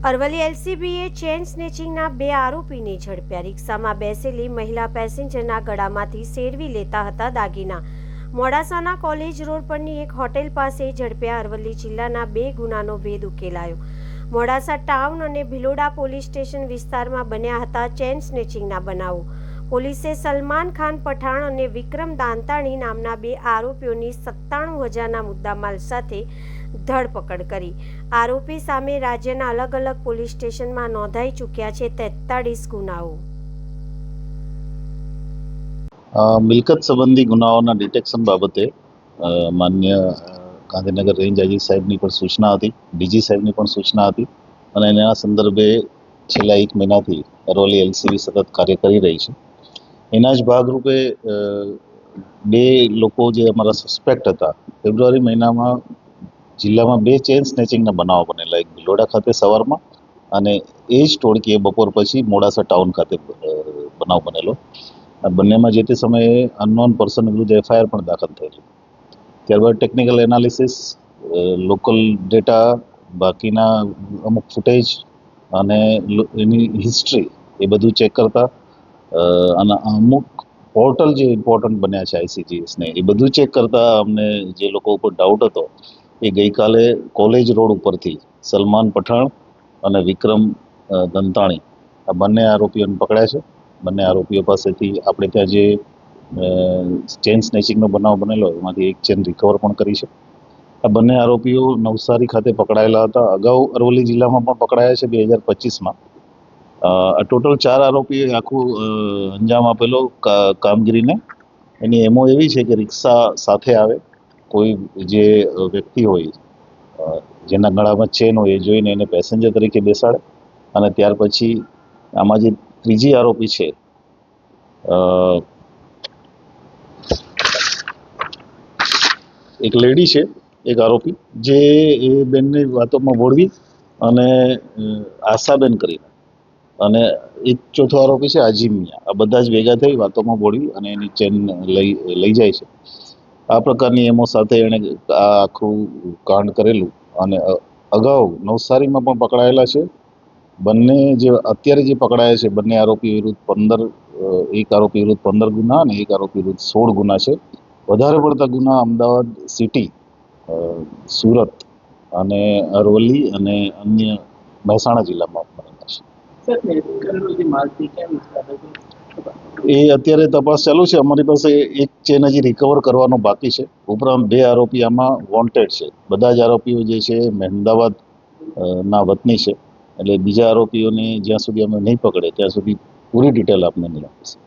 Aravalli એલસીબીએ chain સ્નેચિંગના 2 આરોપીને ઝડપ્યા। રિક્ષામાં બેસેલી મહિલા પેસેન્જરના ગળામાંથી સેરવી લેતા હતા દાગીના। મોડાસાના કોલેજ રોડ પરની એક હોટેલ પાસે ઝડપ્યા। અરવલ્લી જિલ્લાના 2 ગુનાનો ભેદ ઉકેલાયો। મોડાસા ટાઉન અને ભિલોડા પોલીસ સ્ટેશન વિસ્તારમાં બન્યા હતા ચેન સ્નેચિંગના બનાવો। પોલીસે સલમાન ખાન પઠાણ અને વિક્રમ દાંતાણી નામના 2 આરોપીઓની 97,000ના મુદ્દામાલ સાથે ધરપકડ કરી। આરોપી સામે રાજ્યના અલગ અલગ પોલીસ સ્ટેશનમાં નોંધાઈ ચૂક્યા છે 43 ગુનાઓ। મિલકત સંબંધી ગુનાઓના ડિટેક્શન બાબતે માન્ય ગાંધીનગર રેન્જ આઈજી સાહેબની પણ સૂચના હતી, ડીજી સાહેબની પણ સૂચના હતી અને એના સંદર્ભે છેલ્લા 1 મહિનાથી અરવલ્લી એલસીબી સતત કાર્ય કરી રહી છે। એના જ ભાગરૂપે 2 લોકો જે અમારા સસ્પેક્ટ હતા, ફેબ્રુઆરી મહિનામાં જિલ્લામાં 2 ચેન સ્નેચિંગના બનાવો બનેલા, એક ભિલોડા ખાતે સવારમાં અને એ જ ટોળકીએ બપોર પછી મોડાસા ટાઉન ખાતે બનાવ બનેલો। આ બંનેમાં જે તે સમયે અનનોન પર્સન વિરુદ્ધ એફઆઈઆર પણ દાખલ થયેલી। ત્યારબાદ ટેકનિકલ એનાલિસિસ, લોકલ ડેટા, બાકીના અમુક ફૂટેજ અને એની હિસ્ટ્રી એ બધું ચેક કરતા અને અમુક પોર્ટલ જે ઇમ્પોર્ટન્ટ બન્યા છે આઈસીજીએસને એ બધું ચેક કરતા અમને જે લોકો ઉપર ડાઉટ હતો એ ગઈકાલે કોલેજ રોડ ઉપરથી સલમાન પઠાણ અને વિક્રમ દંતાણી આ બંને આરોપીઓને પકડ્યા છે। બંને આરોપીઓ પાસેથી આપણે ત્યાં જે ચેન સ્નેચિંગનો બનાવ બનેલો એમાંથી એક ચેન રિકવર પણ કરી છે। આ બંને આરોપીઓ નવસારી ખાતે પકડાયેલા હતા, અગાઉ અરવલ્લી જિલ્લામાં પણ પકડાયા છે 2025માં। આ ટોટલ 4 આરોપીએ આખું અંજામ આપેલો કામગીરીને। એની એમો એવી છે કે રિક્ષા સાથે આવે, કોઈ જે વ્યક્તિ હોય જેના ગળામાં ચેન હોય એ જોઈને એને પેસેન્જર તરીકે બેસાડે અને ત્યાર પછી આમાં જે ત્રીજી આરોપી છે એક લેડી છે, એક આરોપી જે એ બેનની વાતોમાં વળવી અને આશાબેન કરીને અને એક ચોથો આરોપી છે આજીમ મિયા, આ બધા જ ભેગા થઈ વાતોમાં વળવી અને એની ચેન લઈ જાય છે। આ પ્રકારની એમો સાથે એણે આ આખું કાંડ કરેલું અને અગાઉ નવસારીમાં પણ પકડાયેલા છે। બંને જે અત્યારે જે પકડાયા છે બંને આરોપી વિરુદ્ધ 15 એક આરોપી વિરુદ્ધ 15 ગુના અને એક આરોપી વિરુદ્ધ 16 ગુના છે। વધારે પડતા ગુના અમદાવાદ સિટી, સુરત અને અરવલ્લી અને અન્ય મહેસાણા જિલ્લામાં બનેલા છે। એ અત્યારે તપાસ ચાલુ છે। અમારી પાસે એક ચેન હજી રિકવર કરવાનો બાકી છે। ઉપરાંત 2 આરોપી આમાં વોન્ટેડ છે। બધા જ આરોપીઓ જે છે મહેમદાવાદ ના વતની છે, એટલે બીજા આરોપીઓને જ્યાં સુધી અમે નહીં પકડે ત્યાં સુધી પૂરી ડિટેલ આપને નહીં આપીશું।